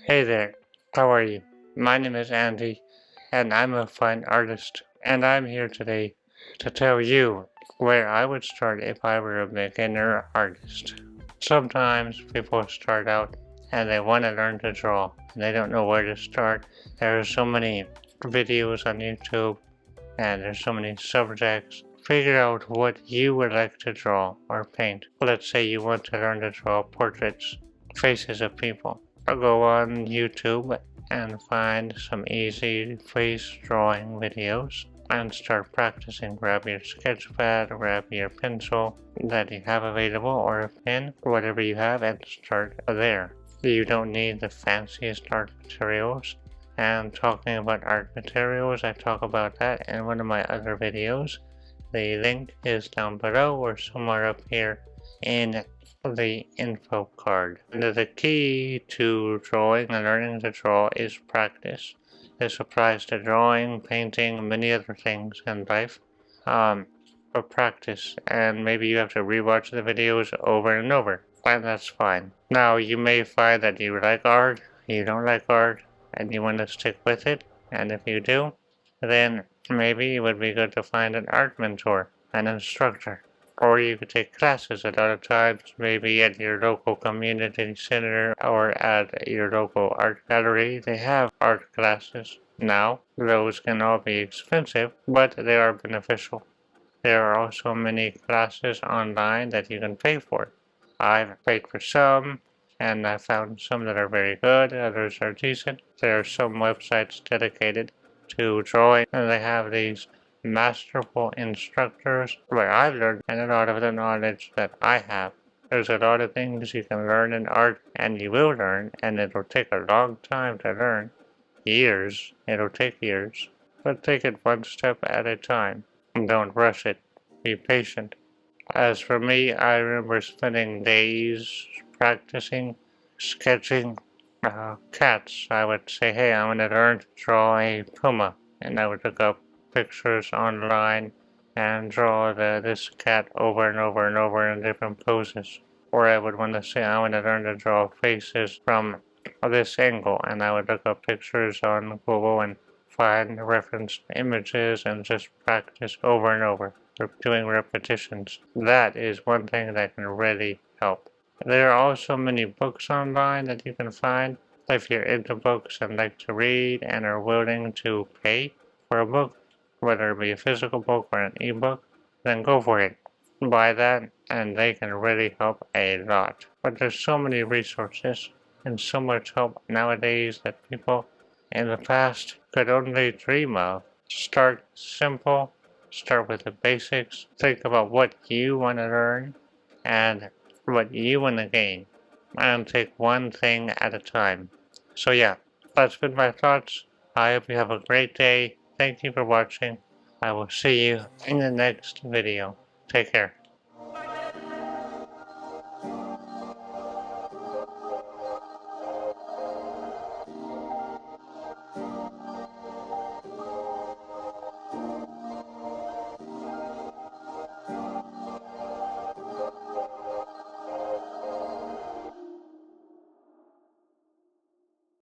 Hey there, how are you? My name is Andy, and I'm a fine artist, and I'm here today to tell you where I would start if I were a beginner artist. Sometimes people start out and they want to learn to draw, and they don't know where to start. There are so many videos on YouTube, and there's so many subjects. Figure out what you would like to draw or paint. Let's say you want to learn to draw portraits, faces of people. I'll go on YouTube and find some easy face drawing videos and start practicing. Grab your sketch pad, grab your pencil that you have available or a pen, whatever you have, and start there. You don't need the fanciest art materials. And talking about art materials, I talk about that in one of my other videos. The link is down below or somewhere up here in the info card. The key to drawing and learning to draw is practice. This applies to drawing, painting, many other things in life. For practice, and maybe you have to rewatch the videos over and over, and that's fine. Now, you may find that you like art, you don't like art, and you want to stick with it, and if you do, then maybe it would be good to find an art mentor, an instructor. Or you could take classes. A lot of times, maybe at your local community center or at your local art gallery, they have art classes. Now, those can all be expensive, but they are beneficial. There are also many classes online that you can pay for. I've paid for some, and I found some that are very good, others are decent. There are some websites dedicated to drawing, and they have these masterful instructors where I've learned and a lot of the knowledge that I have. There's a lot of things you can learn in art, and you will learn, and it'll take a long time to learn. Years. It'll take years. But take it one step at a time. Don't rush it. Be patient. As for me, I remember spending days practicing, sketching cats. I would say, hey, I want to learn to draw a puma. And I would look up pictures online and draw this cat over and over and over in different poses. Or I would want to say, I want to learn to draw faces from this angle. And I would look up pictures on Google and find reference images and just practice over and over. Doing repetitions. That is one thing that can really help. There are also many books online that you can find. If you're into books and like to read and are willing to pay for a book, whether it be a physical book or an ebook, then go for it. Buy that and they can really help a lot. But there's so many resources and so much help nowadays that people in the past could only dream of. Start simple. Start with the basics. Think about what you want to learn and what you want to gain. And take one thing at a time. So yeah, that's been my thoughts. I hope you have a great day. Thank you for watching. I will see you in the next video. Take care.